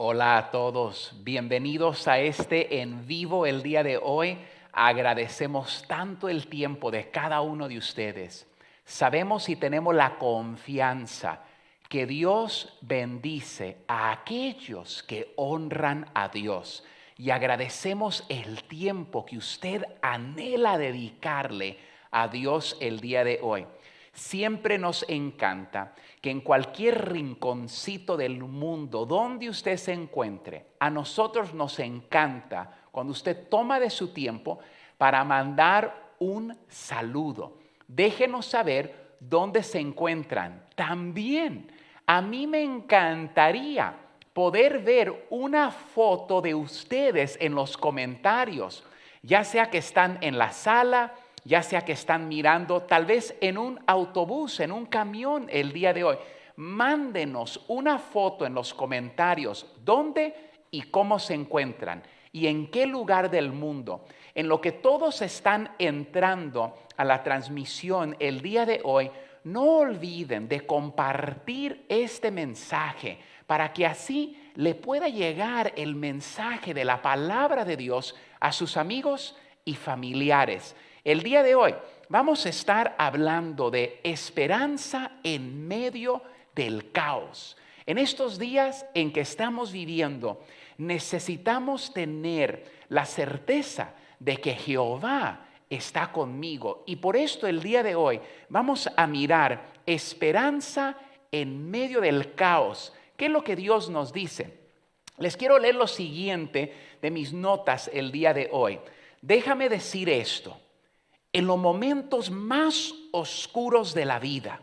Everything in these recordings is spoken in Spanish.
Hola a todos, bienvenidos a este en vivo el día de hoy. Agradecemos tanto el tiempo de cada uno de ustedes. Sabemos y tenemos la confianza que Dios bendice a aquellos que honran a Dios. Y agradecemos el tiempo que usted anhela dedicarle a Dios el día de hoy. Siempre nos encanta que en cualquier rinconcito del mundo donde usted se encuentre, a nosotros nos encanta cuando usted toma de su tiempo para mandar un saludo. Déjenos saber dónde se encuentran. También a mí me encantaría poder ver una foto de ustedes en los comentarios, ya sea que están en la sala, ya sea que están mirando tal vez en un autobús, en un camión el día de hoy. Mándenos una foto en los comentarios dónde y cómo se encuentran y en qué lugar del mundo. En lo que todos están entrando a la transmisión el día de hoy, no olviden de compartir este mensaje para que así le pueda llegar el mensaje de la palabra de Dios a sus amigos y familiares. El día de hoy vamos a estar hablando de esperanza en medio del caos. En estos días en que estamos viviendo, necesitamos tener la certeza de que Jehová está conmigo. Y por esto el día de hoy vamos a mirar esperanza en medio del caos. ¿Qué es lo que Dios nos dice? Les quiero leer lo siguiente de mis notas el día de hoy. Déjame decir esto. En los momentos más oscuros de la vida,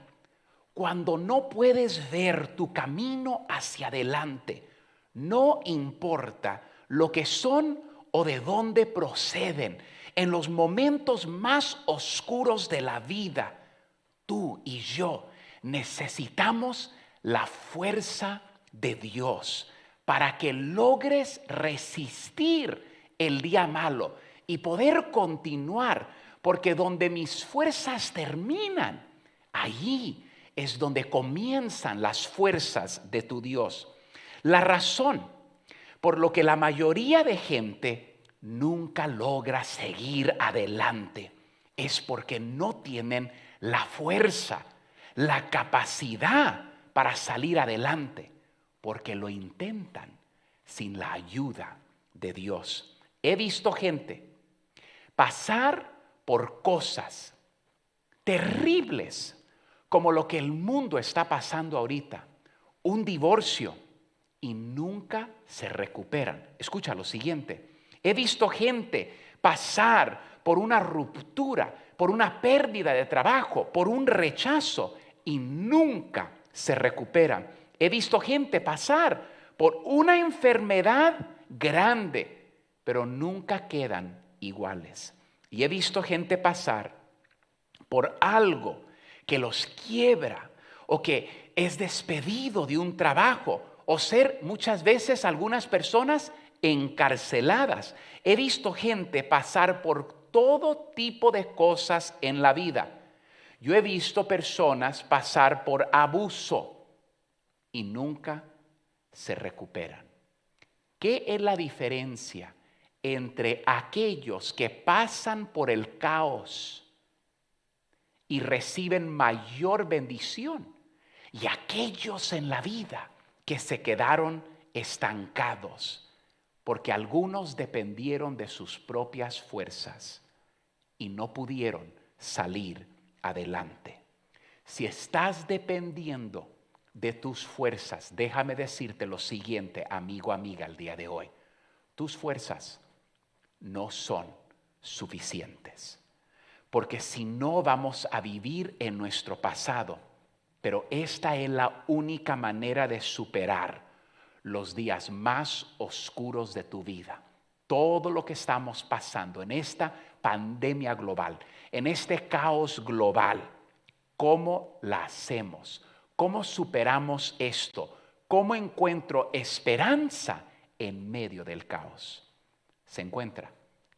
cuando no puedes ver tu camino hacia adelante, no importa lo que son o de dónde proceden, en los momentos más oscuros de la vida, tú y yo necesitamos la fuerza de Dios para que logres resistir el día malo y poder continuar, porque donde mis fuerzas terminan, allí es donde comienzan las fuerzas de tu Dios. La razón por lo que la mayoría de gente nunca logra seguir adelante es porque no tienen la fuerza, la capacidad para salir adelante, porque lo intentan sin la ayuda de Dios. He visto gente pasar por cosas terribles como lo que el mundo está pasando ahorita, un divorcio, y nunca se recuperan. Escucha lo siguiente. He visto gente pasar por una ruptura, por una pérdida de trabajo, por un rechazo y nunca se recuperan. He visto gente pasar por una enfermedad grande, pero nunca quedan iguales. Y he visto gente pasar por algo que los quiebra o que es despedido de un trabajo o ser muchas veces algunas personas encarceladas. He visto gente pasar por todo tipo de cosas en la vida. Yo he visto personas pasar por abuso y nunca se recuperan. ¿Qué es la diferencia entre aquellos que pasan por el caos y reciben mayor bendición y aquellos en la vida que se quedaron estancados porque algunos dependieron de sus propias fuerzas y no pudieron salir adelante? Si estás dependiendo de tus fuerzas, déjame decirte lo siguiente, amigo, amiga, el día de hoy. Tus fuerzas no son suficientes. Porque si no vamos a vivir en nuestro pasado, pero esta es la única manera de superar los días más oscuros de tu vida. Todo lo que estamos pasando en esta pandemia global, en este caos global, ¿cómo la hacemos? ¿Cómo superamos esto? ¿Cómo encuentro esperanza en medio del caos? Se encuentra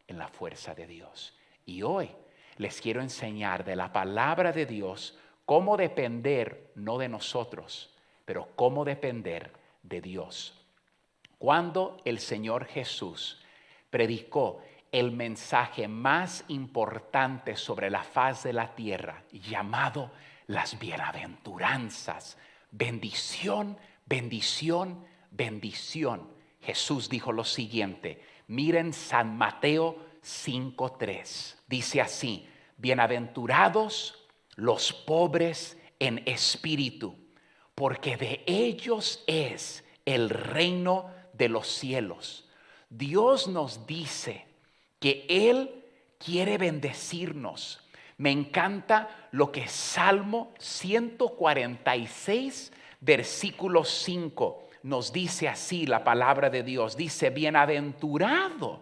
en la fuerza de Dios. Y hoy les quiero enseñar de la palabra de Dios cómo depender no de nosotros, pero cómo depender de Dios. Cuando el Señor Jesús predicó el mensaje más importante sobre la faz de la tierra, llamado las bienaventuranzas, bendición, bendición, bendición. Jesús dijo lo siguiente, miren San Mateo 5:3, dice así, bienaventurados los pobres en espíritu, porque de ellos es el reino de los cielos. Dios nos dice que Él quiere bendecirnos. Me encanta lo que Salmo 146, versículo 5, nos dice así la palabra de Dios. Dice, bienaventurado.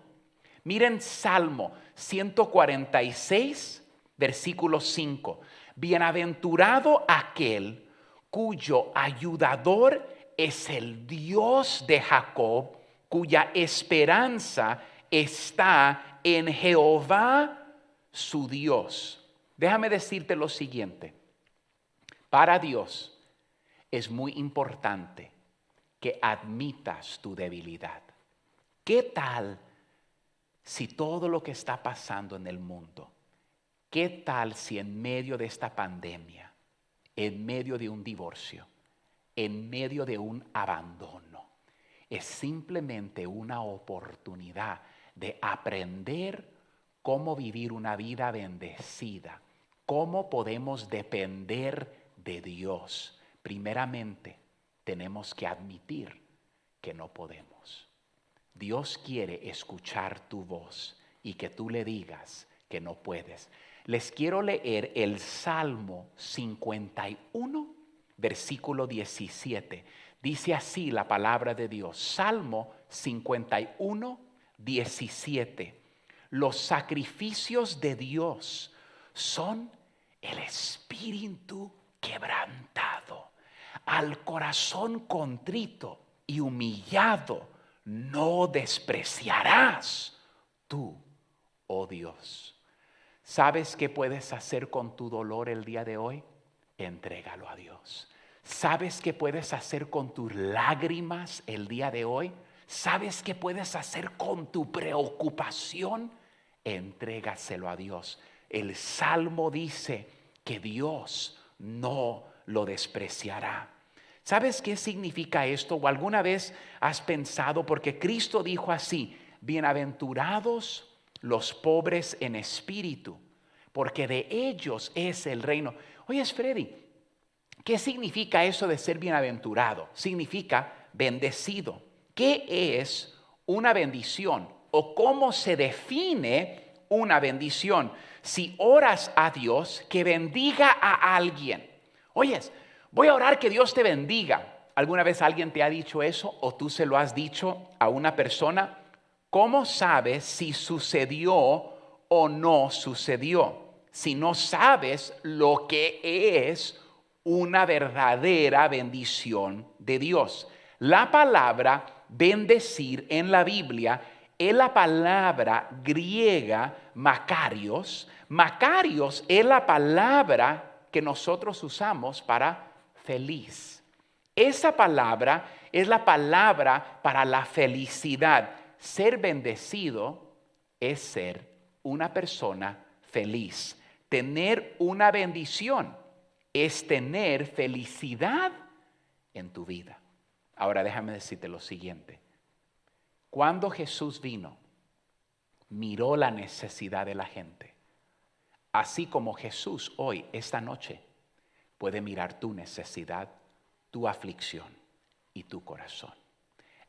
Miren Salmo 146, versículo 5. Bienaventurado aquel cuyo ayudador es el Dios de Jacob, cuya esperanza está en Jehová su Dios. Déjame decirte lo siguiente. Para Dios es muy importante que admitas tu debilidad. ¿Qué tal si todo lo que está pasando en el mundo, qué tal si en medio de esta pandemia, en medio de un divorcio, en medio de un abandono, es simplemente una oportunidad de aprender cómo vivir una vida bendecida, cómo podemos depender de Dios? Primeramente, tenemos que admitir que no podemos. Dios quiere escuchar tu voz y que tú le digas que no puedes. Les quiero leer el Salmo 51, versículo 17. Dice así la palabra de Dios. Salmo 51, 17. Los sacrificios de Dios son el espíritu quebrantado. Al corazón contrito y humillado no despreciarás tú, oh Dios. ¿Sabes qué puedes hacer con tu dolor el día de hoy? Entrégalo a Dios. ¿Sabes qué puedes hacer con tus lágrimas el día de hoy? ¿Sabes qué puedes hacer con tu preocupación? Entrégaselo a Dios. El Salmo dice que Dios no lo despreciará. ¿Sabes qué significa esto? ¿O alguna vez has pensado? Porque Cristo dijo así, bienaventurados los pobres en espíritu, porque de ellos es el reino. Oye, Freddy, ¿qué significa eso de ser bienaventurado? Significa bendecido. ¿Qué es una bendición? ¿O cómo se define una bendición? Si oras a Dios, que bendiga a alguien. Oyes, voy a orar que Dios te bendiga. ¿Alguna vez alguien te ha dicho eso o tú se lo has dicho a una persona? ¿Cómo sabes si sucedió o no sucedió? Si no sabes lo que es una verdadera bendición de Dios. La palabra bendecir en la Biblia es la palabra griega makarios. Makarios es la palabra que nosotros usamos para feliz. Esa palabra es la palabra para la felicidad. Ser bendecido es ser una persona feliz. Tener una bendición es tener felicidad en tu vida. Ahora déjame decirte lo siguiente. Cuando Jesús vino, miró la necesidad de la gente. Así como Jesús hoy, esta noche, puede mirar tu necesidad, tu aflicción y tu corazón.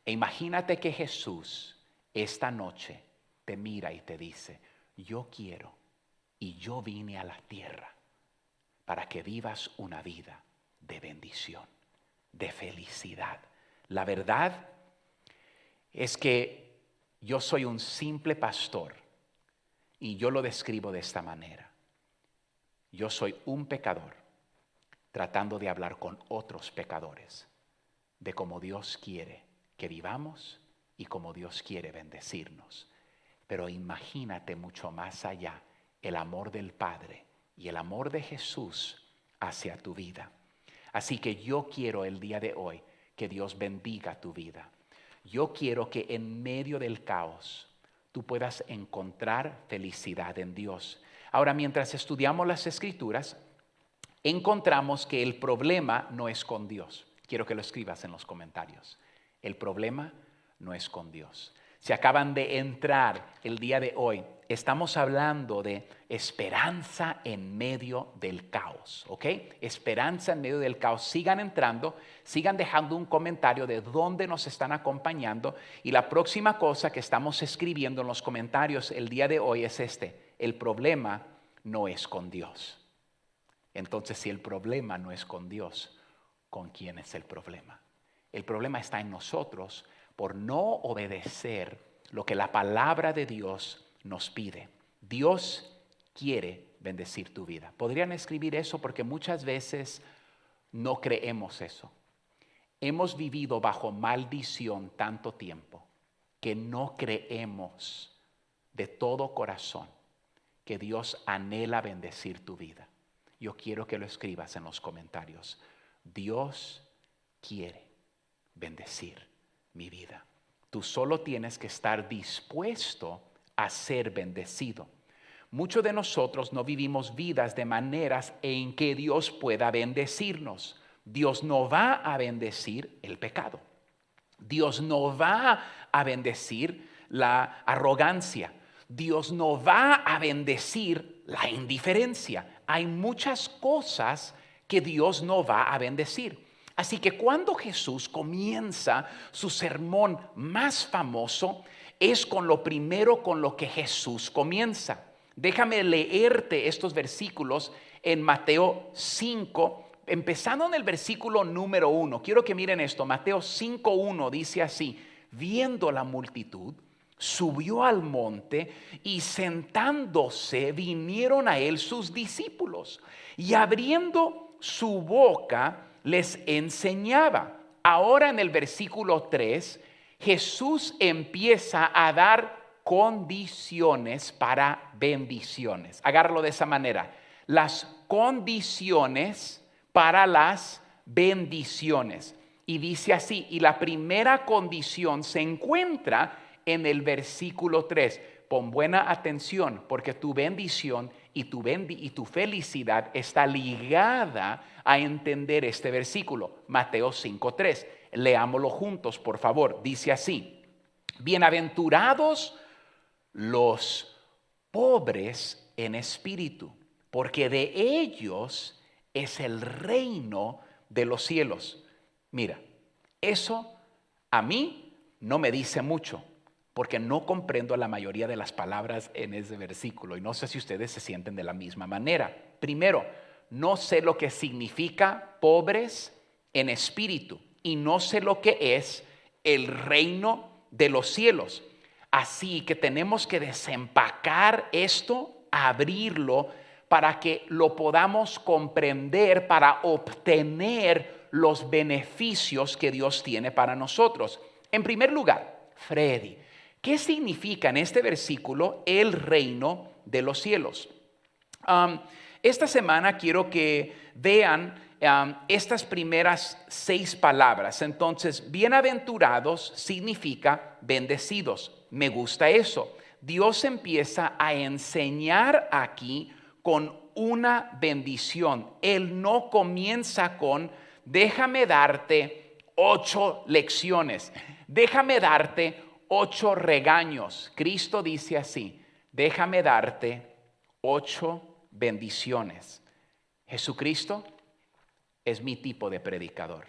E imagínate que Jesús esta noche te mira y te dice, yo quiero y yo vine a la tierra para que vivas una vida de bendición, de felicidad. La verdad es que yo soy un simple pastor y yo lo describo de esta manera. Yo soy un pecador tratando de hablar con otros pecadores de cómo Dios quiere que vivamos y cómo Dios quiere bendecirnos. Pero imagínate mucho más allá el amor del Padre y el amor de Jesús hacia tu vida. Así que yo quiero el día de hoy que Dios bendiga tu vida. Yo quiero que en medio del caos tú puedas encontrar felicidad en Dios. Ahora, mientras estudiamos las Escrituras, encontramos que el problema no es con Dios. Quiero que lo escribas en los comentarios. El problema no es con Dios. Si acaban de entrar el día de hoy, estamos hablando de esperanza en medio del caos, ¿ok? Esperanza en medio del caos. Sigan entrando, sigan dejando un comentario de dónde nos están acompañando. Y la próxima cosa que estamos escribiendo en los comentarios el día de hoy es este: el problema no es con Dios. Entonces, si el problema no es con Dios, ¿con quién es el problema? El problema está en nosotros por no obedecer lo que la palabra de Dios nos pide. Dios quiere bendecir tu vida. ¿Podrían escribir eso? Porque muchas veces no creemos eso. Hemos vivido bajo maldición tanto tiempo que no creemos de todo corazón que Dios anhela bendecir tu vida. Yo quiero que lo escribas en los comentarios. Dios quiere bendecir mi vida. Tú solo tienes que estar dispuesto a ser bendecido. Muchos de nosotros no vivimos vidas de maneras en que Dios pueda bendecirnos. Dios no va a bendecir el pecado. Dios no va a bendecir la arrogancia. Dios no va a bendecir la indiferencia. Hay muchas cosas que Dios no va a bendecir. Así que cuando Jesús comienza su sermón más famoso, es con lo primero con lo que Jesús comienza. Déjame leerte estos versículos en Mateo 5, empezando en el versículo número 1. Quiero que miren esto. Mateo 5:1 dice así: viendo la multitud, subió al monte y sentándose vinieron a él sus discípulos, y abriendo su boca les enseñaba. Ahora en el versículo 3, Jesús empieza a dar condiciones para bendiciones. Agárralo de esa manera. Las condiciones para las bendiciones. Y dice así, y la primera condición se encuentra en el versículo 3. Pon buena atención, porque tu bendición y tu felicidad está ligada a entender este versículo. Mateo 5:3. Leámoslo juntos, por favor. Dice así: bienaventurados los pobres en espíritu, porque de ellos es el reino de los cielos. Mira, eso a mí no me dice mucho, porque no comprendo la mayoría de las palabras en ese versículo. Y no sé si ustedes se sienten de la misma manera. Primero, no sé lo que significa pobres en espíritu. Y no sé lo que es el reino de los cielos. Así que tenemos que desempacar esto, abrirlo, para que lo podamos comprender, para obtener los beneficios que Dios tiene para nosotros. En primer lugar, Freddy, ¿qué significa en este versículo el reino de los cielos? Esta semana quiero que vean estas primeras 6 palabras. Entonces, bienaventurados significa bendecidos. Me gusta eso. Dios empieza a enseñar aquí con una bendición. Él no comienza con: déjame darte 8 lecciones, déjame darte 8 regaños. Cristo dice así: déjame darte 8 bendiciones. Jesucristo es mi tipo de predicador.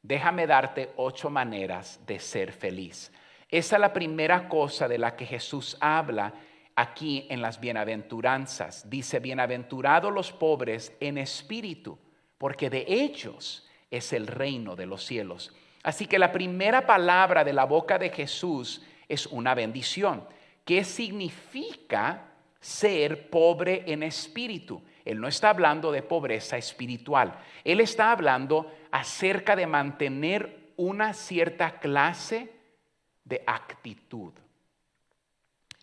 Déjame darte 8 maneras de ser feliz. Esa es la primera cosa de la que Jesús habla aquí en las bienaventuranzas. Dice: bienaventurados los pobres en espíritu, porque de ellos es el reino de los cielos. Así que la primera palabra de la boca de Jesús es una bendición. ¿Qué significa ser pobre en espíritu? Él no está hablando de pobreza espiritual. Él está hablando acerca de mantener una cierta clase de actitud.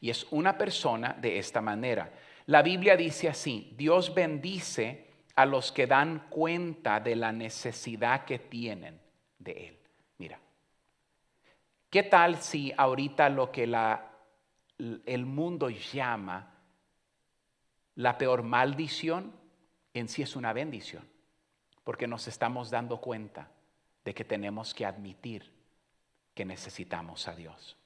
Y es una persona de esta manera. La Biblia dice así: Dios bendice a los que dan cuenta de la necesidad que tienen de Él. Mira, ¿Qué tal si ahorita lo que el mundo llama la peor maldición en sí es una bendición? Porque nos estamos dando cuenta de que tenemos que admitir que necesitamos a Dios.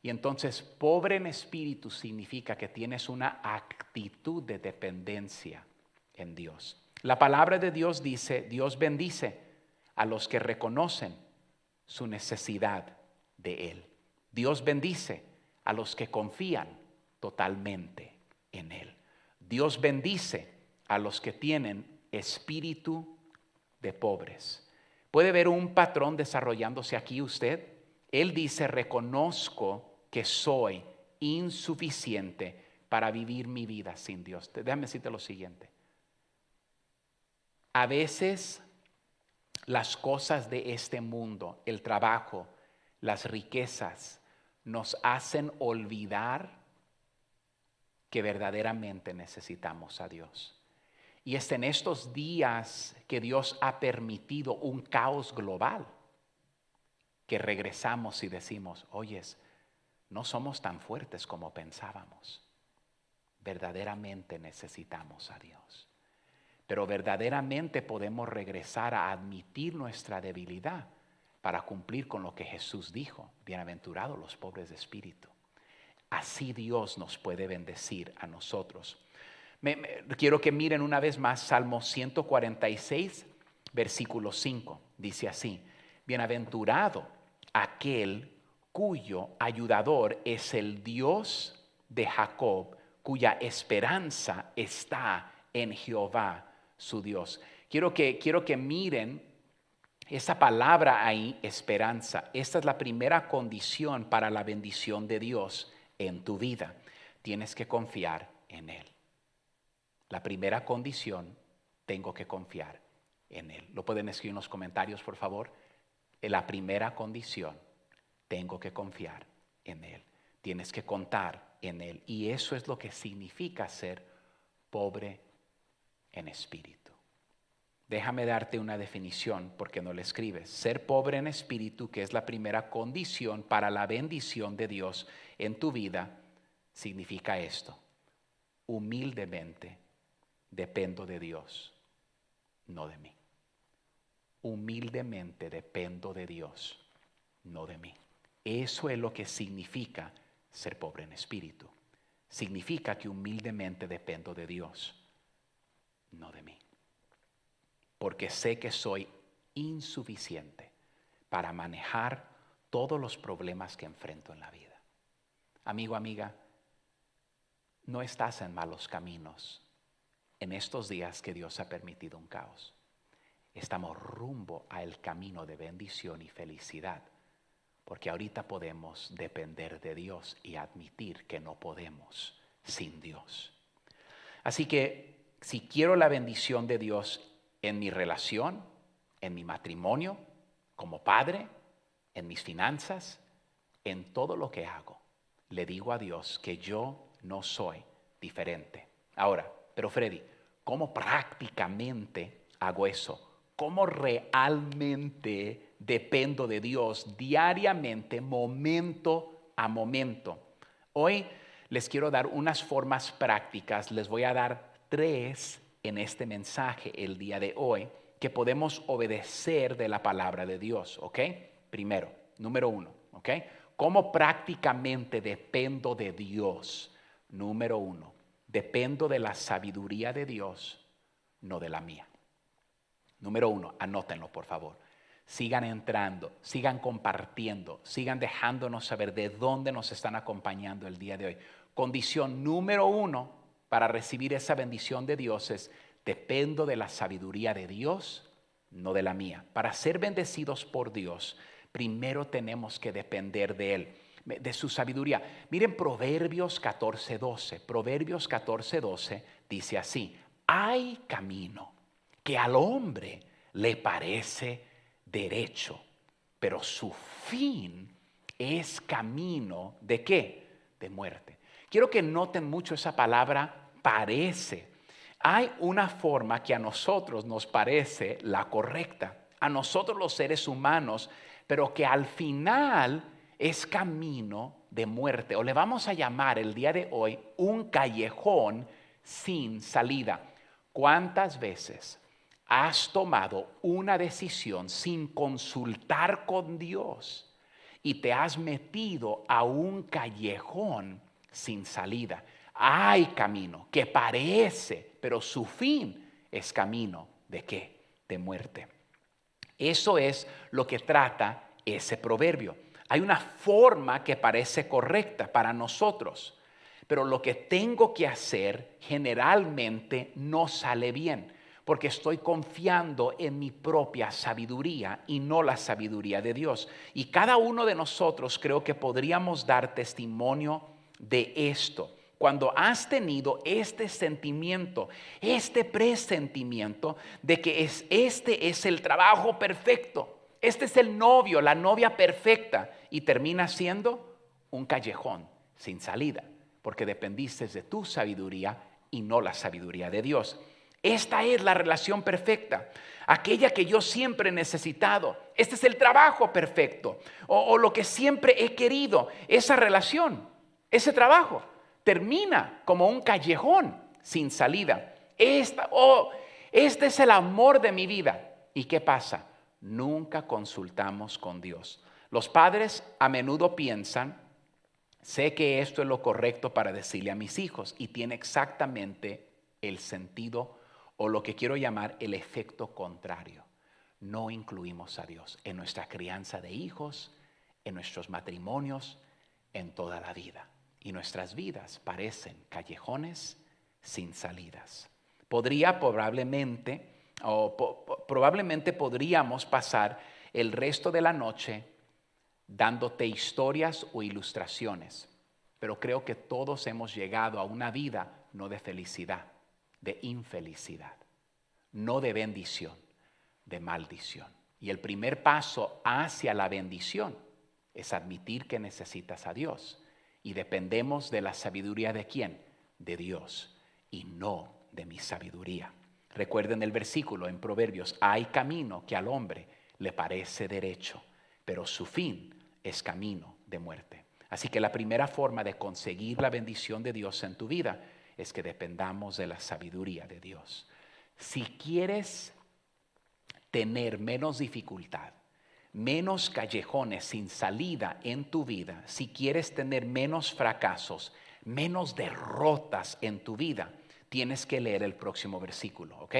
Y entonces, pobre en espíritu significa que tienes una actitud de dependencia en Dios. La palabra de Dios dice, Dios bendice a los que reconocen su necesidad de Él. Dios bendice a los que confían totalmente en Él. Dios bendice a los que tienen espíritu de pobres. ¿Puede ver un patrón desarrollándose aquí usted? Él dice, reconozco que soy insuficiente para vivir mi vida sin Dios. Déjame decirte lo siguiente. A veces las cosas de este mundo, el trabajo, las riquezas, nos hacen olvidar que verdaderamente necesitamos a Dios. Y es en estos días que Dios ha permitido un caos global que regresamos y decimos, oyes, no somos tan fuertes como pensábamos. Verdaderamente necesitamos a Dios. Pero verdaderamente podemos regresar a admitir nuestra debilidad para cumplir con lo que Jesús dijo. Bienaventurados los pobres de espíritu. Así Dios nos puede bendecir a nosotros. Quiero que miren una vez más Salmo 146, versículo 5. Dice así, bienaventurado aquel cuyo ayudador es el Dios de Jacob, cuya esperanza está en Jehová su Dios. Quiero que miren esa palabra ahí, esperanza. Esta es la primera condición para la bendición de Dios en tu vida. Tienes que confiar en Él. La primera condición, tengo que confiar en Él. ¿Lo pueden escribir en los comentarios, por favor? La primera condición, tengo que confiar en Él. Tienes que contar en Él. Y eso es lo que significa ser pobre en espíritu. Déjame darte una definición porque no la escribes. Ser pobre en espíritu, que es la primera condición para la bendición de Dios en tu vida, significa esto. Humildemente dependo de Dios, no de mí. Humildemente dependo de Dios, no de mí. Eso es lo que significa ser pobre en espíritu. Significa que humildemente dependo de Dios, no de mí. Porque sé que soy insuficiente para manejar todos los problemas que enfrento en la vida. Amigo, amiga, no estás en malos caminos en estos días que Dios ha permitido un caos. Estamos rumbo al camino de bendición y felicidad, porque ahorita podemos depender de Dios y admitir que no podemos sin Dios. Así que si quiero la bendición de Dios en mi relación, en mi matrimonio, como padre, en mis finanzas, en todo lo que hago, le digo a Dios que yo no soy diferente. Ahora, pero Freddy, ¿cómo prácticamente hago eso? ¿Cómo realmente dependo de Dios diariamente, momento a momento? Hoy les quiero dar unas formas prácticas. Les voy a dar 3 en este mensaje el día de hoy que podemos obedecer de la palabra de Dios, ¿ok? Primero, número 1, ¿ok? ¿Cómo prácticamente dependo de Dios? Número 1, dependo de la sabiduría de Dios, no de la mía. Número 1, anótenlo por favor. Sigan entrando, sigan compartiendo, sigan dejándonos saber de dónde nos están acompañando el día de hoy. Condición número 1 para recibir esa bendición de Dios es: dependo de la sabiduría de Dios, no de la mía. Para ser bendecidos por Dios, primero tenemos que depender de Él, de su sabiduría. Miren Proverbios 14:12. Proverbios 14:12 dice así: hay camino que al hombre le parece derecho, pero su fin es camino ¿de qué? De muerte. Quiero que noten mucho esa palabra parece. Hay una forma que a nosotros nos parece la correcta, a nosotros los seres humanos, pero que al final es camino de muerte, o le vamos a llamar el día de hoy un callejón sin salida. ¿Cuántas veces has tomado una decisión sin consultar con Dios y te has metido a un callejón sin salida? Hay camino que parece, pero su fin es camino ¿de qué? De muerte. Eso es lo que trata ese proverbio. Hay una forma que parece correcta para nosotros, pero lo que tengo que hacer generalmente no sale bien, porque estoy confiando en mi propia sabiduría y no la sabiduría de Dios. Y cada uno de nosotros creo que podríamos dar testimonio de esto. Cuando has tenido este sentimiento, este presentimiento de que este es el trabajo perfecto, este es el novio, la novia perfecta, y termina siendo un callejón sin salida, porque dependiste de tu sabiduría y no la sabiduría de Dios. Esta es la relación perfecta, aquella que yo siempre he necesitado. Este es el trabajo perfecto, o lo que siempre he querido. Esa relación, ese trabajo, termina como un callejón sin salida. Este es el amor de mi vida. ¿Y qué pasa? Nunca consultamos con Dios. Los padres a menudo piensan, sé que esto es lo correcto para decirle a mis hijos, y tiene exactamente el sentido o lo que quiero llamar el efecto contrario. No incluimos a Dios en nuestra crianza de hijos, en nuestros matrimonios, en toda la vida. Y nuestras vidas parecen callejones sin salidas. Probablemente podríamos pasar el resto de la noche dándote historias o ilustraciones, pero creo que todos hemos llegado a una vida no de felicidad, de infelicidad, no de bendición, de maldición. Y el primer paso hacia la bendición es admitir que necesitas a Dios. Y dependemos de la sabiduría ¿de quién? De Dios y no de mi sabiduría. Recuerden el versículo en Proverbios, hay camino que al hombre le parece derecho, pero su fin es camino de muerte. Así que la primera forma de conseguir la bendición de Dios en tu vida es que dependamos de la sabiduría de Dios. Si quieres tener menos dificultad, menos callejones sin salida en tu vida, si quieres tener menos fracasos, menos derrotas en tu vida, tienes que leer el próximo versículo, ¿ok?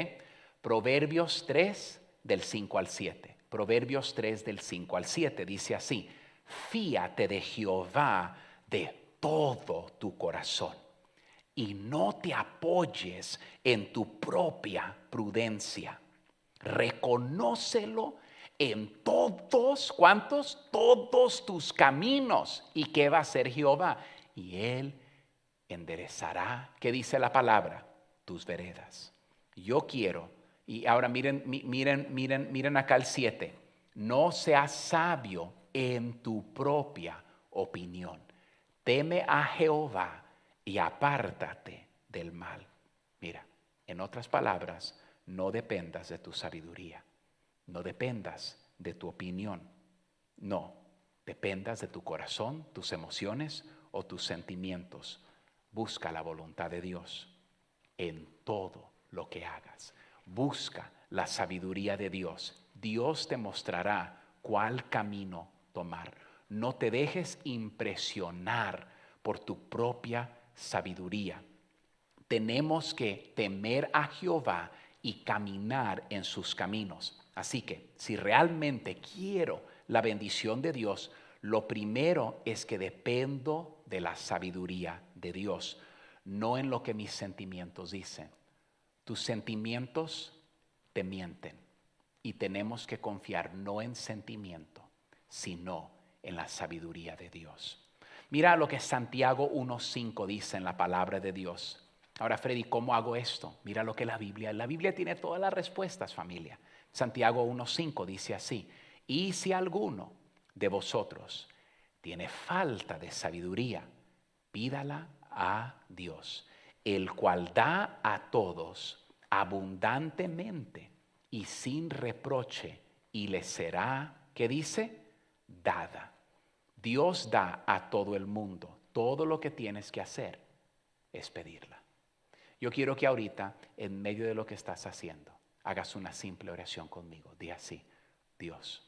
Proverbios 3 del 5 al 7. Proverbios 3 del 5 al 7 dice así: fíate de Jehová de todo tu corazón y no te apoyes en tu propia prudencia. Reconócelo en todos, ¿cuántos? Todos tus caminos. ¿Y qué va a hacer Jehová? Y Él enderezará, ¿qué dice la palabra? Tus veredas. Yo quiero, y ahora miren acá el 7. No seas sabio en tu propia opinión. Teme a Jehová y apártate del mal. Mira, en otras palabras, no dependas de tu sabiduría. No dependas de tu opinión. No, dependas de tu corazón, tus emociones o tus sentimientos. Busca la voluntad de Dios en todo lo que hagas. Busca la sabiduría de Dios. Dios te mostrará cuál camino tomar. No te dejes impresionar por tu propia sabiduría. Tenemos que temer a Jehová y caminar en sus caminos. Así que si realmente quiero la bendición de Dios, lo primero es que dependo de la sabiduría de Dios, no en lo que mis sentimientos dicen. Tus sentimientos te mienten y tenemos que confiar no en sentimiento, sino en la sabiduría de Dios. Mira lo que Santiago 1:5 dice en la palabra de Dios. Ahora, Freddy, ¿cómo hago esto? Mira lo que la Biblia tiene todas las respuestas, familia. Santiago 1:5 dice así: y si alguno de vosotros tiene falta de sabiduría, pídala a Dios, el cual da a todos abundantemente y sin reproche, y le será, ¿qué dice? Dada. Dios da a todo el mundo. Todo lo que tienes que hacer es pedirla. Yo quiero que ahorita, en medio de lo que estás haciendo, hagas una simple oración conmigo. Di así: Dios,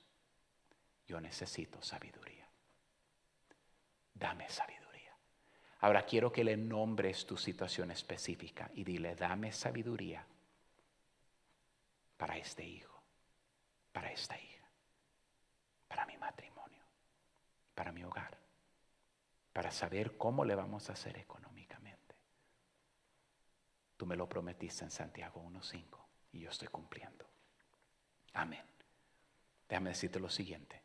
yo necesito sabiduría. Dame sabiduría. Ahora quiero que le nombres tu situación específica y dile: dame sabiduría para este hijo, para esta hija, para mi matrimonio, para mi hogar, para saber cómo le vamos a hacer económicamente. Tú me lo prometiste en Santiago 1:5 y yo estoy cumpliendo. Amén. Déjame decirte lo siguiente: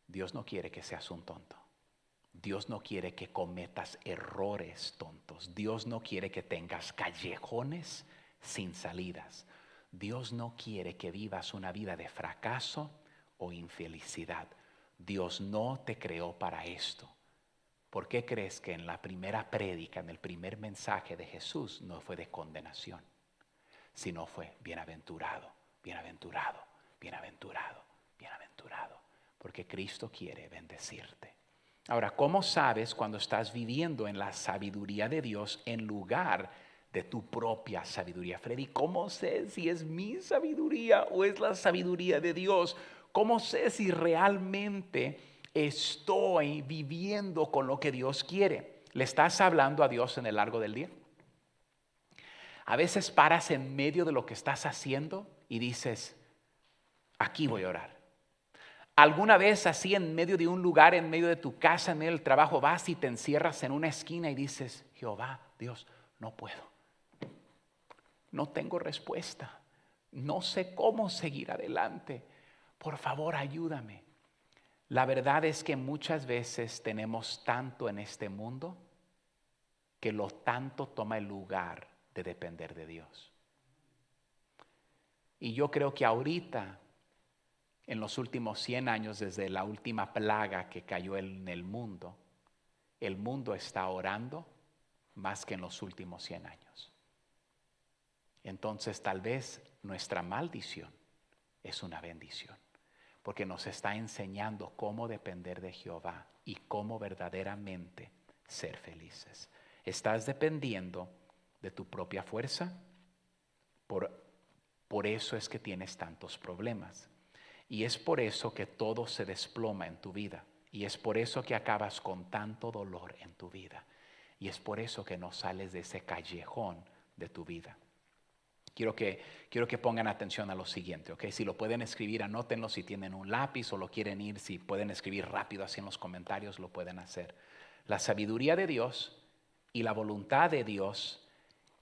Dios no quiere que seas un tonto. Dios no quiere que cometas errores tontos. Dios no quiere que tengas callejones sin salidas. Dios no quiere que vivas una vida de fracaso o infelicidad. Dios no te creó para esto. ¿Por qué crees que en la primera prédica, en el primer mensaje de Jesús, no fue de condenación, sino fue bienaventurado, bienaventurado, bienaventurado, bienaventurado? Porque Cristo quiere bendecirte. Ahora, ¿cómo sabes cuando estás viviendo en la sabiduría de Dios en lugar de tu propia sabiduría? Freddy, ¿cómo sé si es mi sabiduría o es la sabiduría de Dios? ¿Cómo sé si realmente estoy viviendo con lo que Dios quiere? ¿Le estás hablando a Dios en el largo del día? A veces paras en medio de lo que estás haciendo y dices: aquí voy a orar. ¿Alguna vez así en medio de un lugar, en medio de tu casa, en medio del trabajo, vas y te encierras en una esquina y dices: Jehová, Dios, no puedo, no tengo respuesta, no sé cómo seguir adelante, por favor ayúdame? La verdad es que muchas veces tenemos tanto en este mundo que lo tanto toma el lugar de depender de Dios. Y yo creo que ahorita, en los últimos 100 años, desde la última plaga que cayó en el mundo está orando más que en los últimos 100 años. Entonces, tal vez nuestra maldición es una bendición, porque nos está enseñando cómo depender de Jehová y cómo verdaderamente ser felices. ¿Estás dependiendo de tu propia fuerza? Por eso es que tienes tantos problemas. Y es por eso que todo se desploma en tu vida. Y es por eso que acabas con tanto dolor en tu vida. Y es por eso que no sales de ese callejón de tu vida. Quiero que pongan atención a lo siguiente, ¿ok? Si lo pueden escribir, anótenlo. Si tienen un lápiz o lo quieren ir, si pueden escribir rápido así en los comentarios, lo pueden hacer. La sabiduría de Dios y la voluntad de Dios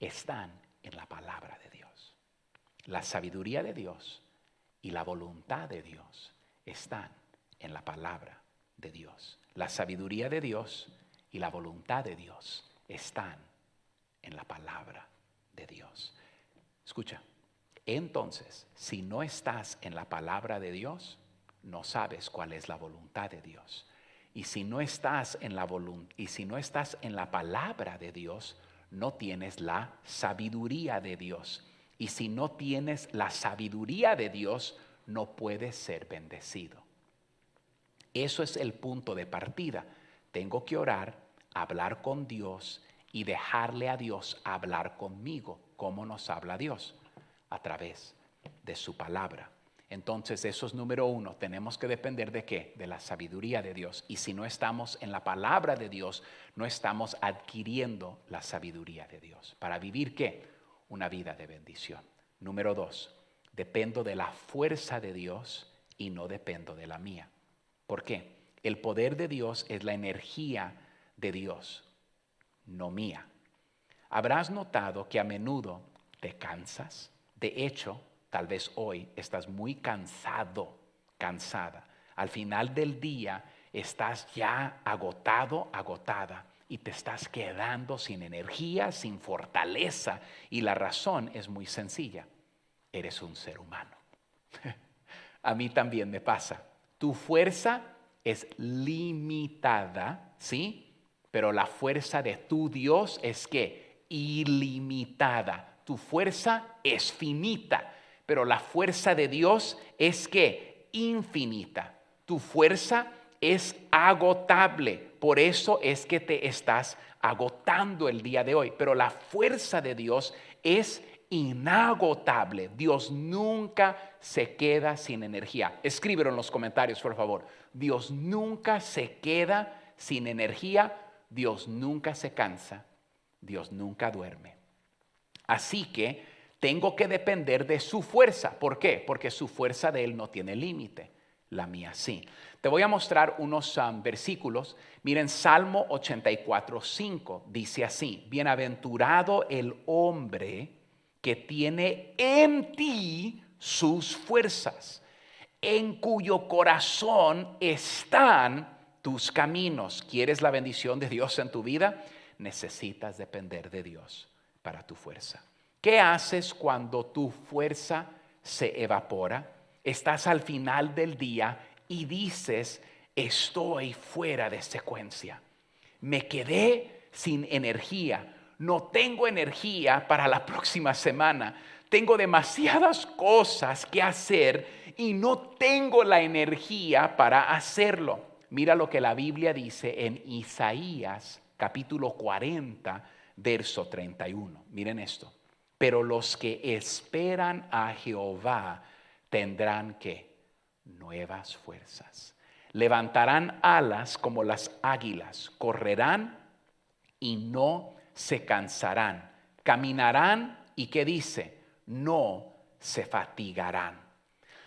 están en la palabra de Dios. La sabiduría de Dios y la voluntad de Dios están en la palabra de Dios. La sabiduría de Dios y la voluntad de Dios están en la palabra de Dios. Escucha, entonces, si no estás en la palabra de Dios, no sabes cuál es la voluntad de Dios. Y si no estás en la palabra de Dios, no tienes la sabiduría de Dios. Y si no tienes la sabiduría de Dios, no puedes ser bendecido. Eso es el punto de partida. Tengo que orar, hablar con Dios y dejarle a Dios hablar conmigo. ¿Cómo nos habla Dios? A través de su palabra. Entonces, eso es número uno. Tenemos que depender ¿de qué? De la sabiduría de Dios. Y si no estamos en la palabra de Dios, no estamos adquiriendo la sabiduría de Dios. ¿Para vivir qué? Una vida de bendición. Número dos, dependo de la fuerza de Dios y no dependo de la mía. ¿Por qué? El poder de Dios es la energía de Dios, no mía. Habrás notado que a menudo te cansas. De hecho, tal vez hoy estás muy cansado, cansada. Al final del día estás ya agotado, agotada. Y te estás quedando sin energía, sin fortaleza. Y la razón es muy sencilla. Eres un ser humano. A mí también me pasa. Tu fuerza es limitada, ¿sí? Pero la fuerza de tu Dios es ¿qué? Ilimitada. Tu fuerza es finita, pero la fuerza de Dios es ¿qué? Infinita. Tu fuerza es agotable. Por eso es que te estás agotando el día de hoy. Pero la fuerza de Dios es inagotable. Dios nunca se queda sin energía. Escríbelo en los comentarios, por favor. Dios nunca se queda sin energía. Dios nunca se cansa. Dios nunca duerme. Así que tengo que depender de su fuerza. ¿Por qué? Porque su fuerza de Él no tiene límite. La mía sí. Te voy a mostrar unos versículos. Miren, Salmo 84:5 dice así: bienaventurado el hombre que tiene en ti sus fuerzas, en cuyo corazón están tus caminos. ¿Quieres la bendición de Dios en tu vida? Necesitas depender de Dios para tu fuerza. ¿Qué haces cuando tu fuerza se evapora? Estás al final del día y dices: estoy fuera de secuencia. Me quedé sin energía. No tengo energía para la próxima semana. Tengo demasiadas cosas que hacer y no tengo la energía para hacerlo. Mira lo que la Biblia dice en Isaías capítulo 40, verso 31. Miren esto. Pero los que esperan a Jehová tendrán ¿qué? Nuevas fuerzas. Levantarán alas como las águilas, correrán y no se cansarán, caminarán y ¿qué dice? No se fatigarán.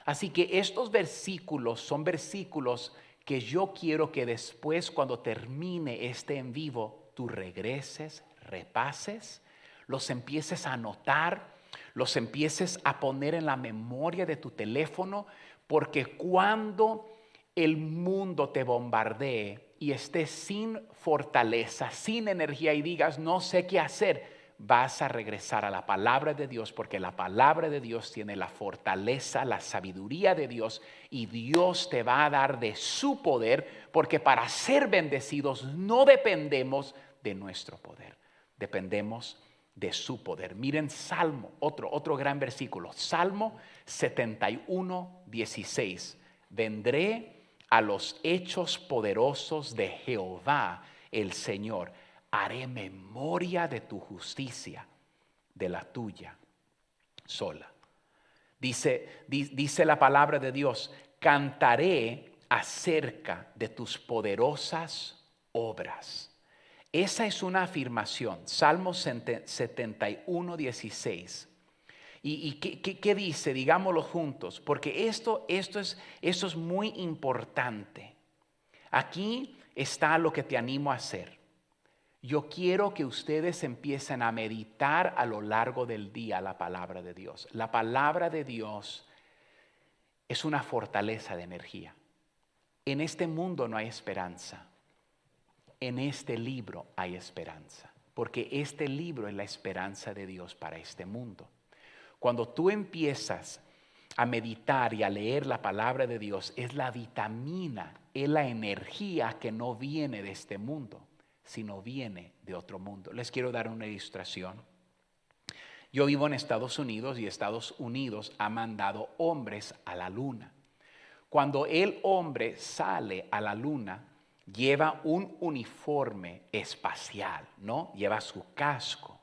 Así que estos versículos son versículos que yo quiero que después, cuando termine este en vivo, tú regreses, repases, los empieces a anotar, los empieces a poner en la memoria de tu teléfono, porque cuando el mundo te bombardee y estés sin fortaleza, sin energía y digas no sé qué hacer, vas a regresar a la palabra de Dios, porque la palabra de Dios tiene la fortaleza, la sabiduría de Dios, y Dios te va a dar de su poder, porque para ser bendecidos no dependemos de nuestro poder, dependemos de su poder. Miren Salmo, otro gran versículo, Salmo 71:16. Vendré a los hechos poderosos de Jehová el Señor. Haré memoria de tu justicia, de la tuya sola. Dice la palabra de Dios: cantaré acerca de tus poderosas obras. Esa es una afirmación. Salmo 71:16. ¿Y qué dice? Digámoslo juntos, porque esto es muy importante. Aquí está lo que te animo a hacer. Yo quiero que ustedes empiecen a meditar a lo largo del día la palabra de Dios. La palabra de Dios es una fortaleza de energía. En este mundo no hay esperanza. En este libro hay esperanza, porque este libro es la esperanza de Dios para este mundo. Cuando tú empiezas a meditar y a leer la palabra de Dios, es la vitamina, es la energía que no viene de este mundo, sino viene de otro mundo. Les quiero dar una ilustración. Yo vivo en Estados Unidos y Estados Unidos ha mandado hombres a la luna. Cuando el hombre sale a la luna, lleva un uniforme espacial, ¿no? Lleva su casco.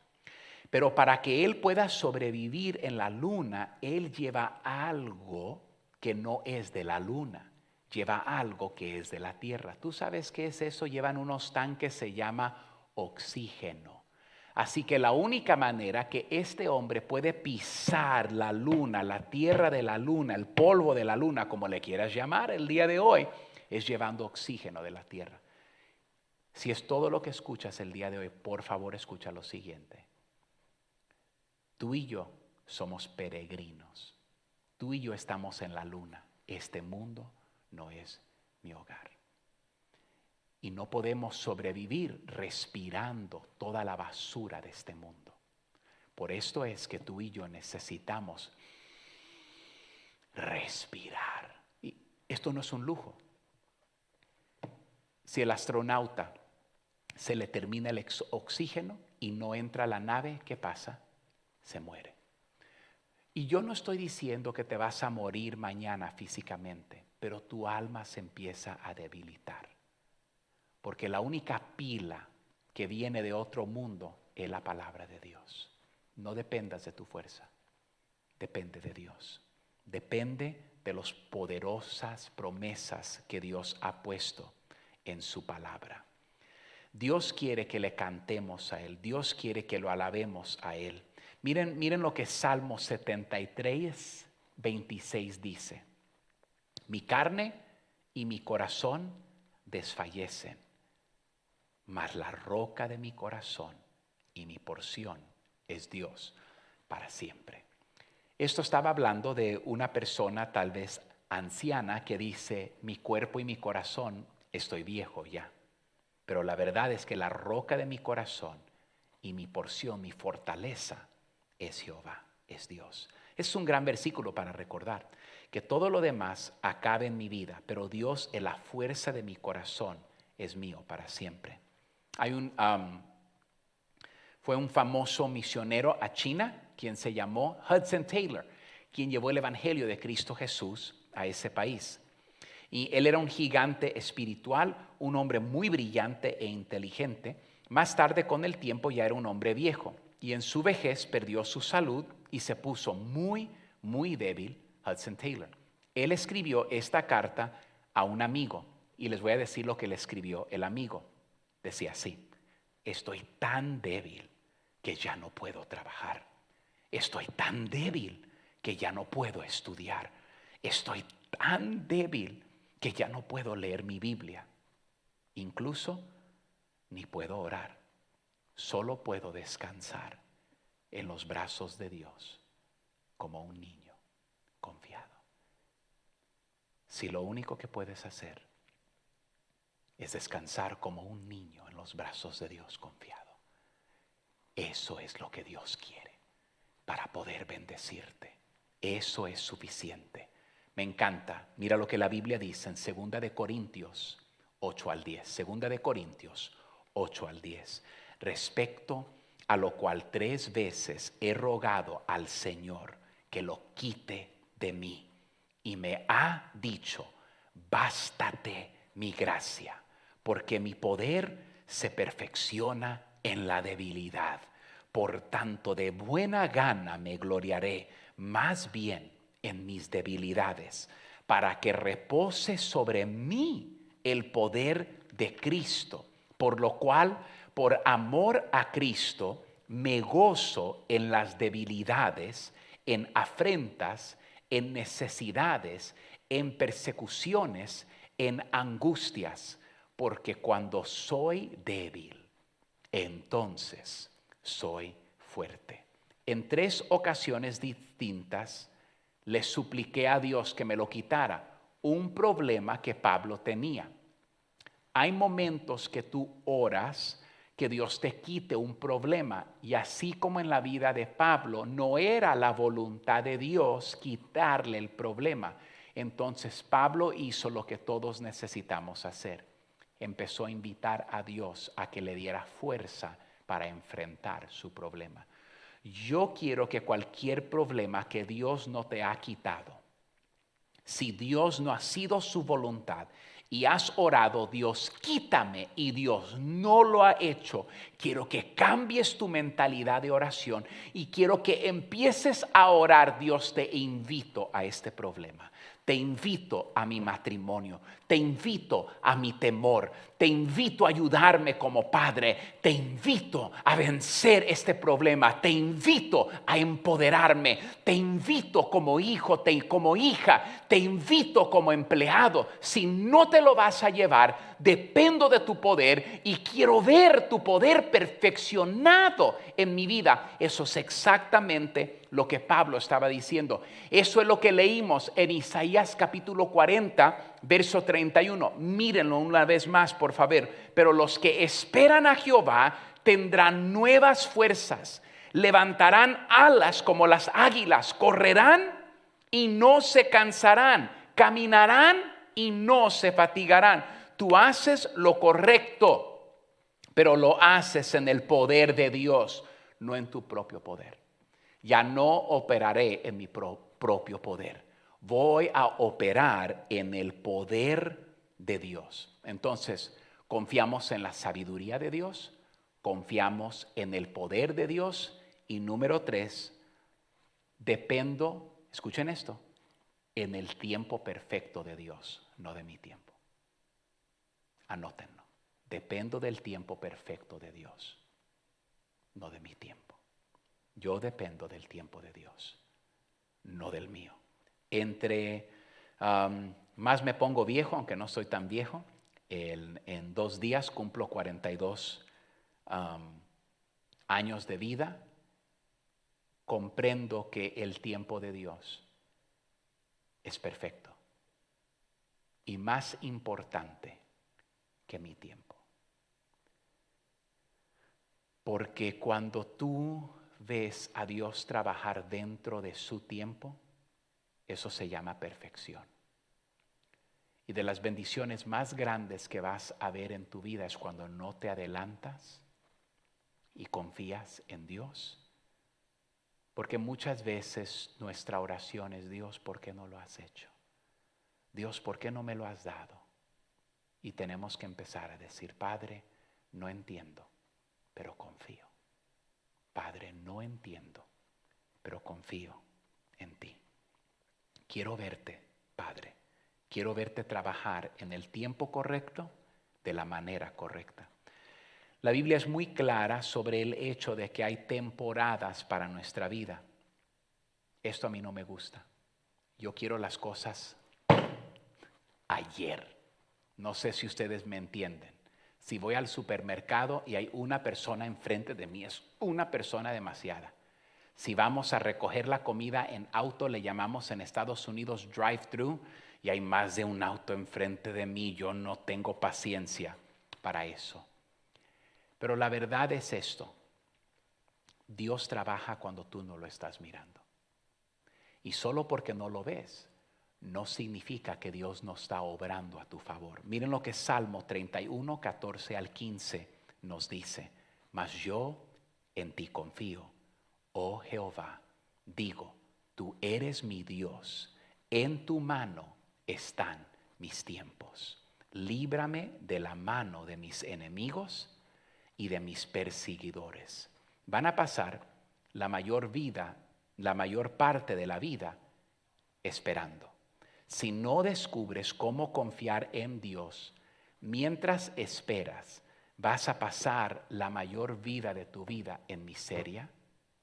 Pero para que él pueda sobrevivir en la luna, él lleva algo que no es de la luna. Lleva algo que es de la tierra. ¿Tú sabes qué es eso? Llevan unos tanques, se llama oxígeno. Así que la única manera que este hombre puede pisar la luna, la tierra de la luna, el polvo de la luna, como le quieras llamar el día de hoy, es llevando oxígeno de la tierra. Si es todo lo que escuchas el día de hoy, por favor escucha lo siguiente. Tú y yo somos peregrinos. Tú y yo estamos en la luna. Este mundo no es mi hogar. Y no podemos sobrevivir respirando toda la basura de este mundo. Por esto es que tú y yo necesitamos respirar. Y esto no es un lujo. Si el astronauta se le termina el oxígeno y no entra a la nave, ¿qué pasa? Se muere. Y yo no estoy diciendo que te vas a morir mañana físicamente. pero tu alma se empieza a debilitar. Porque la única pila que viene de otro mundo es la palabra de Dios. No dependas de tu fuerza, depende de Dios. Depende de las poderosas promesas que Dios ha puesto en su palabra. Dios quiere que le cantemos a Él. Dios quiere que lo alabemos a Él. Miren lo que Salmo 73, 26 dice. Mi carne y mi corazón desfallecen, mas la roca de mi corazón y mi porción es Dios para siempre. Esto estaba hablando de una persona tal vez anciana que dice, mi cuerpo y mi corazón, estoy viejo ya. Pero la verdad es que la roca de mi corazón y mi porción, mi fortaleza, es Jehová, es Dios. Es un gran versículo para recordar que todo lo demás acabe en mi vida, pero Dios es la fuerza de mi corazón, es mío para siempre. Fue un famoso misionero a China, quien se llamó Hudson Taylor, quien llevó el evangelio de Cristo Jesús a ese país. Y él era un gigante espiritual, un hombre muy brillante e inteligente. Más tarde, con el tiempo, ya era un hombre viejo. Y en su vejez perdió su salud y se puso muy, muy débil Hudson Taylor. Él escribió esta carta a un amigo. Y les voy a decir lo que le escribió el amigo. Decía así: estoy tan débil que ya no puedo trabajar. Estoy tan débil que ya no puedo estudiar. Estoy tan débil que ya no puedo leer mi Biblia. Incluso ni puedo orar. Solo puedo descansar en los brazos de Dios como un niño confiado. Si lo único que puedes hacer es descansar como un niño en los brazos de Dios confiado, eso es lo que Dios quiere para poder bendecirte. Eso es suficiente. Me encanta. Mira lo que la Biblia dice en 2 de Corintios 8 al 10. 2 de Corintios 8 al 10. Respecto a lo cual 3 veces he rogado al Señor que lo quite de mí. Y me ha dicho, bástate mi gracia, porque mi poder se perfecciona en la debilidad. Por tanto, de buena gana me gloriaré más bien en mis debilidades, para que repose sobre mí el poder de Cristo. Por lo cual, por amor a Cristo, me gozo en las debilidades, en afrentas, en necesidades, en persecuciones, en angustias, porque cuando soy débil, entonces soy fuerte. En 3 ocasiones distintas le supliqué a Dios que me lo quitara, un problema que Pablo tenía. Hay momentos que tú oras que Dios te quite un problema, y así como en la vida de Pablo, no era la voluntad de Dios quitarle el problema. Entonces Pablo hizo lo que todos necesitamos hacer. Empezó a invitar a Dios a que le diera fuerza para enfrentar su problema. Yo quiero que cualquier problema que Dios no te ha quitado, si Dios no ha sido su voluntad y has orado, Dios, quítame, y Dios no lo ha hecho, quiero que cambies tu mentalidad de oración y quiero que empieces a orar. Dios, te invito a este problema. Te invito a mi matrimonio, te invito a mi temor, te invito a ayudarme como padre, te invito a vencer este problema, te invito a empoderarme, te invito como hijo, como hija, te invito como empleado. Si no te lo vas a llevar, dependo de tu poder y quiero ver tu poder perfeccionado en mi vida. Eso es exactamente lo que Pablo estaba diciendo. Eso es lo que leímos en Isaías capítulo 40, verso 31. Mírenlo una vez más, por favor. Pero los que esperan a Jehová tendrán nuevas fuerzas, levantarán alas como las águilas, correrán y no se cansarán, caminarán y no se fatigarán. Tú haces lo correcto, pero lo haces en el poder de Dios, no en tu propio poder. Ya no operaré en mi propio poder, Voy a operar en el poder de Dios. Entonces, confiamos en la sabiduría de Dios, confiamos en el poder de Dios y número 3, dependo, escuchen esto, en el tiempo perfecto de Dios, no de mi tiempo. Anótenlo. Dependo del tiempo perfecto de Dios, no de mi tiempo. Yo dependo del tiempo de Dios, no del mío. Entre más me pongo viejo, aunque no soy tan viejo, en 2 días cumplo 42 años de vida, comprendo que el tiempo de Dios es perfecto y más importante que mi tiempo. Porque cuando tú ves a Dios trabajar dentro de su tiempo, eso se llama perfección. Y de las bendiciones más grandes que vas a ver en tu vida es cuando no te adelantas y confías en Dios. Porque muchas veces nuestra oración es: Dios, ¿por qué no lo has hecho? Dios, ¿por qué no me lo has dado? Y tenemos que empezar a decir: Padre, no entiendo, pero confío. Padre, no entiendo, pero confío en ti. Quiero verte, Padre. Quiero verte trabajar en el tiempo correcto, de la manera correcta. La Biblia es muy clara sobre el hecho de que hay temporadas para nuestra vida. Esto a mí no me gusta. Yo quiero las cosas ayer. No sé si ustedes me entienden. Si voy al supermercado y hay una persona enfrente de mí, es una persona demasiada. Si vamos a recoger la comida en auto, le llamamos en Estados Unidos drive-thru, y hay más de un auto enfrente de mí, yo no tengo paciencia para eso. Pero la verdad es esto: Dios trabaja cuando tú no lo estás mirando. Y solo porque no lo ves, no significa que Dios no está obrando a tu favor. Miren lo que Salmo 31, 14 al 15 nos dice: mas yo en ti confío, oh Jehová, digo, tú eres mi Dios, en tu mano están mis tiempos. Líbrame de la mano de mis enemigos y de mis perseguidores. Van a pasar la mayor parte de la vida esperando. Si no descubres cómo confiar en Dios mientras esperas, vas a pasar la mayor vida de tu vida en miseria,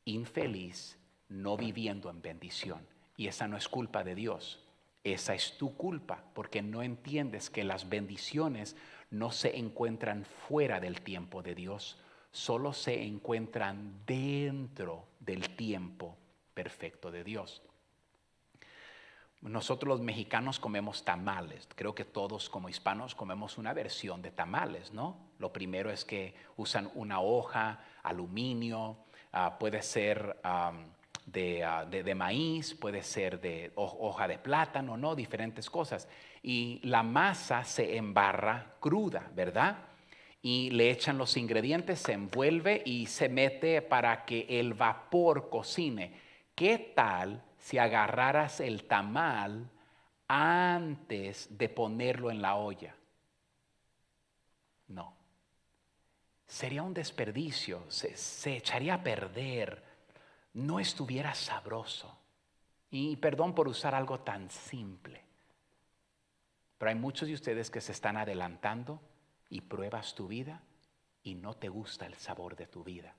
infeliz, no viviendo en bendición. Y esa no es culpa de Dios. Esa es tu culpa, porque no entiendes que las bendiciones no se encuentran fuera del tiempo de Dios, solo se encuentran dentro del tiempo perfecto de Dios. Nosotros los mexicanos comemos tamales. Creo que todos como hispanos comemos una versión de tamales, ¿no? Lo primero es que usan una hoja, aluminio, puede ser de maíz, puede ser de hoja de plátano, ¿no? Diferentes cosas. Y la masa se embarra cruda, ¿verdad? Y le echan los ingredientes, se envuelve y se mete para que el vapor cocine. ¿Qué tal si agarraras el tamal antes de ponerlo en la olla? No. Sería un desperdicio, se echaría a perder, no estuviera sabroso. Y perdón por usar algo tan simple, pero hay muchos de ustedes que se están adelantando y pruebas tu vida y no te gusta el sabor de tu vida.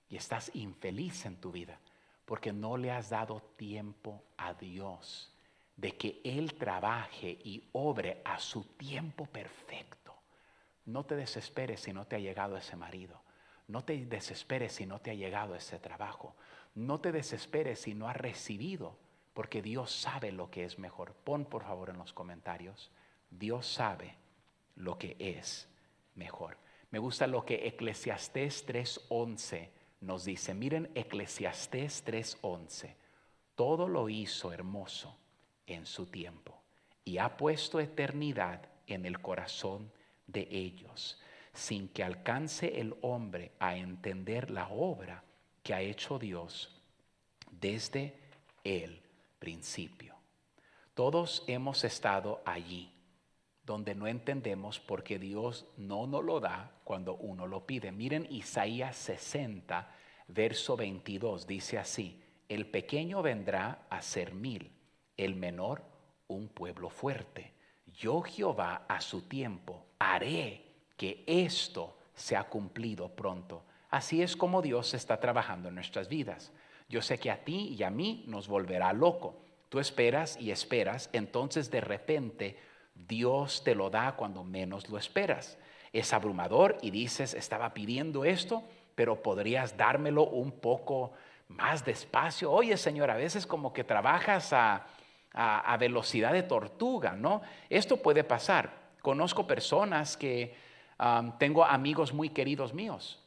Y estás infeliz en tu vida porque no le has dado tiempo a Dios de que Él trabaje y obre a su tiempo perfecto. No te desesperes si no te ha llegado ese marido. No te desesperes si no te ha llegado ese trabajo. No te desesperes si no has recibido, porque Dios sabe lo que es mejor. Pon por favor en los comentarios: Dios sabe lo que es mejor. Me gusta lo que Eclesiastés 3:11 nos dice. Miren Eclesiastés 3:11. Todo lo hizo hermoso en su tiempo y ha puesto eternidad en el corazón de ellos, sin que alcance el hombre a entender la obra que ha hecho Dios desde el principio. Todos hemos estado allí, donde no entendemos por qué Dios no nos lo da cuando uno lo pide. Miren Isaías 60, verso 22, dice así: el pequeño vendrá a ser 1000, el menor un pueblo fuerte. Yo, Jehová, a su tiempo haré que esto sea cumplido pronto. Así es como Dios está trabajando en nuestras vidas. Yo sé que a ti y a mí nos volverá loco. Tú esperas y esperas, entonces de repente Dios te lo da cuando menos lo esperas. Es abrumador y dices, estaba pidiendo esto, pero podrías dármelo un poco más despacio. Oye, Señor, a veces como que trabajas a velocidad de tortuga, ¿no? Esto puede pasar. Conozco personas que tengo amigos muy queridos míos.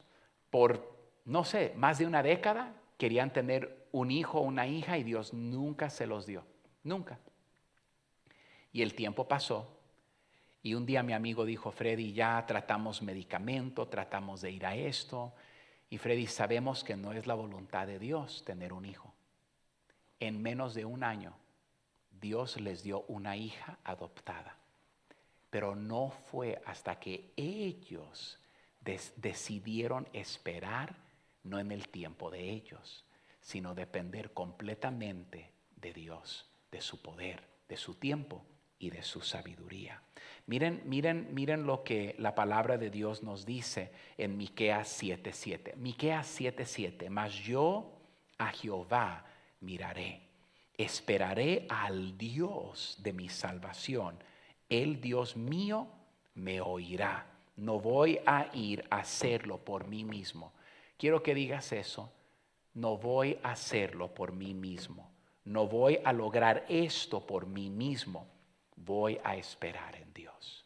Por, no sé, más de una década querían tener un hijo o una hija y Dios nunca se los dio. Nunca. Y el tiempo pasó. Y un día mi amigo dijo, Freddy, ya tratamos medicamento, tratamos de ir a esto. Y Freddy, sabemos que no es la voluntad de Dios tener un hijo. En menos de un año, Dios les dio una hija adoptada. Pero no fue hasta que ellos decidieron esperar, no en el tiempo de ellos, sino depender completamente de Dios, de su poder, de su tiempo y de su sabiduría. Miren lo que la palabra de Dios nos dice en Miqueas 7:7. Miqueas 7:7. Mas yo a Jehová miraré, esperaré al Dios de mi salvación. El Dios mío me oirá. No voy a ir a hacerlo por mí mismo. Quiero que digas eso. No voy a hacerlo por mí mismo. No voy a lograr esto por mí mismo. Voy a esperar en Dios.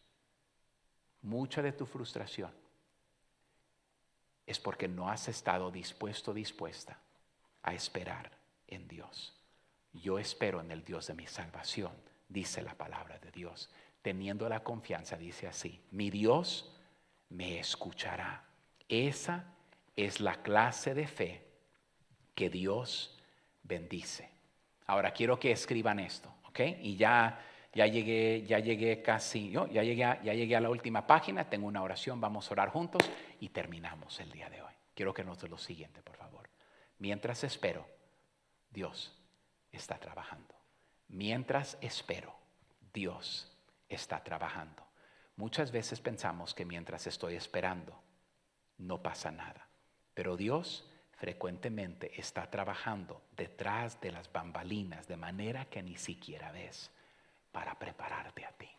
Mucha de tu frustración es porque no has estado dispuesta a esperar en Dios. Yo espero en el Dios de mi salvación, dice la palabra de Dios. Teniendo la confianza, dice así: mi Dios me escuchará. Esa es la clase de fe que Dios bendice. Ahora quiero que escriban esto, ¿ok? Y ya llegué casi, ya llegué a la última página. Tengo una oración, vamos a orar juntos y terminamos el día de hoy. Quiero que notes lo siguiente, por favor. Mientras espero, Dios está trabajando. Mientras espero, Dios está trabajando. Muchas veces pensamos que mientras estoy esperando, no pasa nada. Pero Dios frecuentemente está trabajando detrás de las bambalinas de manera que ni siquiera ves, para prepararte a ti,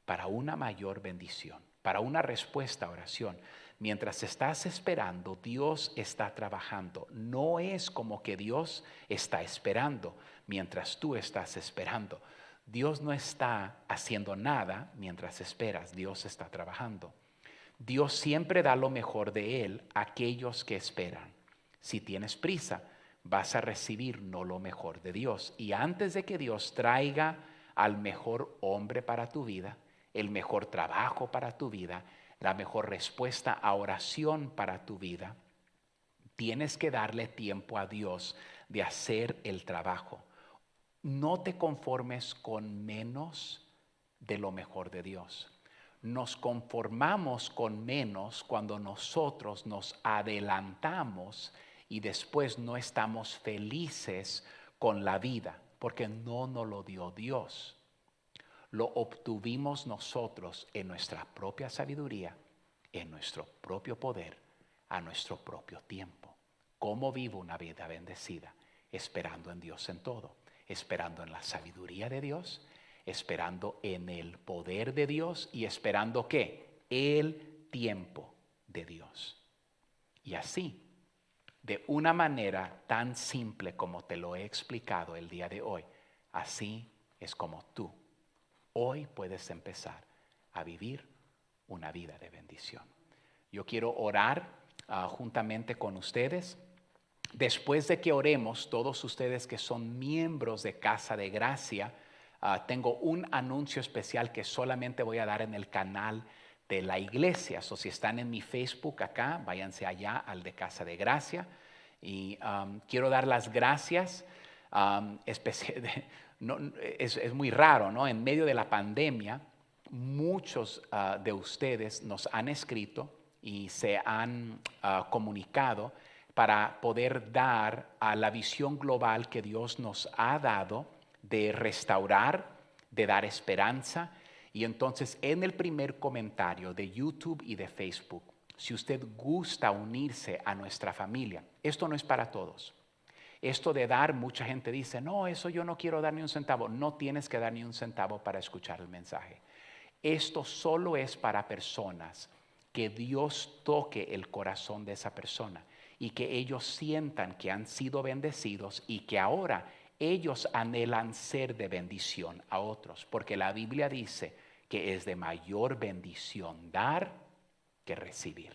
para una mayor bendición, para una respuesta a oración. Mientras estás esperando, Dios está trabajando. No es como que Dios está esperando mientras tú estás esperando. Dios no está haciendo nada mientras esperas. Dios está trabajando. Dios siempre da lo mejor de Él a aquellos que esperan. Si tienes prisa, vas a recibir no lo mejor de Dios. Y antes de que Dios traiga al mejor hombre para tu vida, el mejor trabajo para tu vida, la mejor respuesta a oración para tu vida, tienes que darle tiempo a Dios de hacer el trabajo. No te conformes con menos de lo mejor de Dios. Nos conformamos con menos cuando nosotros nos adelantamos y después no estamos felices con la vida, porque no nos lo dio Dios. Lo obtuvimos nosotros en nuestra propia sabiduría, en nuestro propio poder, a nuestro propio tiempo. ¿Cómo vivo una vida bendecida? Esperando en Dios en todo, esperando en la sabiduría de Dios, esperando en el poder de Dios y esperando ¿qué? El tiempo de Dios. Y así, de una manera tan simple como te lo he explicado el día de hoy, así es como tú hoy puedes empezar a vivir una vida de bendición. Yo quiero orar juntamente con ustedes. Después de que oremos, todos ustedes que son miembros de Casa de Gracia, tengo un anuncio especial que solamente voy a dar en el canal de la iglesia. Si están en mi Facebook acá, váyanse allá al de Casa de Gracia. Y quiero dar las gracias es muy raro, ¿no? En medio de la pandemia, muchos de ustedes nos han escrito y se han comunicado para poder dar a la visión global que Dios nos ha dado de restaurar, de dar esperanza. Y entonces en el primer comentario de YouTube y de Facebook, si usted gusta unirse a nuestra familia, esto no es para todos. Esto de dar, mucha gente dice, no, eso yo no quiero dar ni un centavo. No tienes que dar ni un centavo para escuchar el mensaje. Esto solo es para personas que Dios toque el corazón de esa persona y que ellos sientan que han sido bendecidos y que ahora ellos anhelan ser de bendición a otros. Porque la Biblia dice que es de mayor bendición dar que recibir.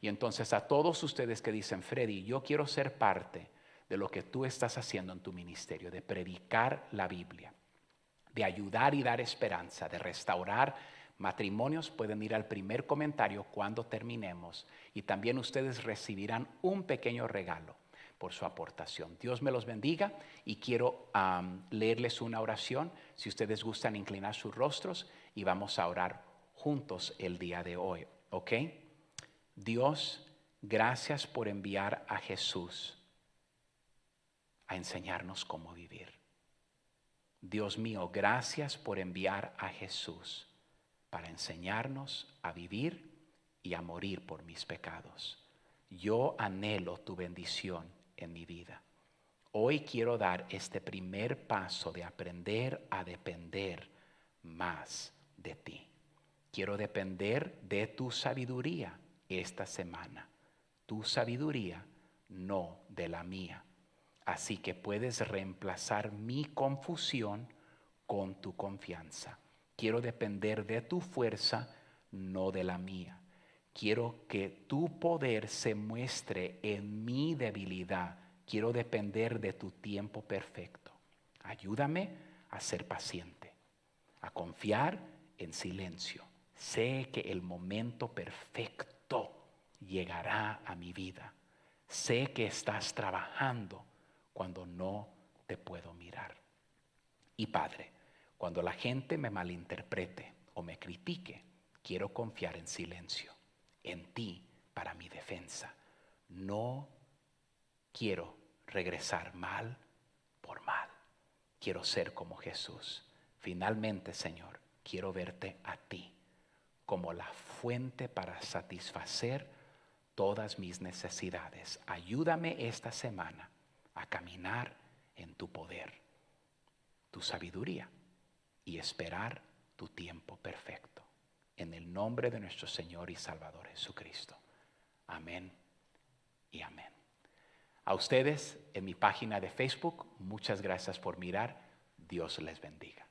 Y entonces a todos ustedes que dicen, Freddy, yo quiero ser parte de lo que tú estás haciendo en tu ministerio, de predicar la Biblia, de ayudar y dar esperanza, de restaurar matrimonios, pueden ir al primer comentario cuando terminemos y también ustedes recibirán un pequeño regalo por su aportación. Dios me los bendiga y quiero leerles una oración. Si ustedes gustan inclinar sus rostros y vamos a orar juntos el día de hoy, ¿ok? Dios, gracias por enviar a Jesús a enseñarnos cómo vivir. Dios mío, gracias por enviar a Jesús para enseñarnos a vivir y a morir por mis pecados. Yo anhelo tu bendición en mi vida. Hoy quiero dar este primer paso de aprender a depender más de ti. Quiero depender de tu sabiduría esta semana. Tu sabiduría, no de la mía. Así que puedes reemplazar mi confusión con tu confianza. Quiero depender de tu fuerza, no de la mía. Quiero que tu poder se muestre en mi debilidad. Quiero depender de tu tiempo perfecto. Ayúdame a ser paciente, a confiar en silencio. Sé que el momento perfecto llegará a mi vida. Sé que estás trabajando cuando no te puedo mirar. Y Padre, cuando la gente me malinterprete o me critique, quiero confiar en silencio, en ti para mi defensa. No quiero regresar mal por mal. Quiero ser como Jesús. Finalmente, Señor, quiero verte a ti como la fuente para satisfacer todas mis necesidades. Ayúdame esta semana a caminar en tu poder, tu sabiduría y esperar tu tiempo perfecto. En el nombre de nuestro Señor y Salvador Jesucristo. Amén y amén. A ustedes en mi página de Facebook, muchas gracias por mirar. Dios les bendiga.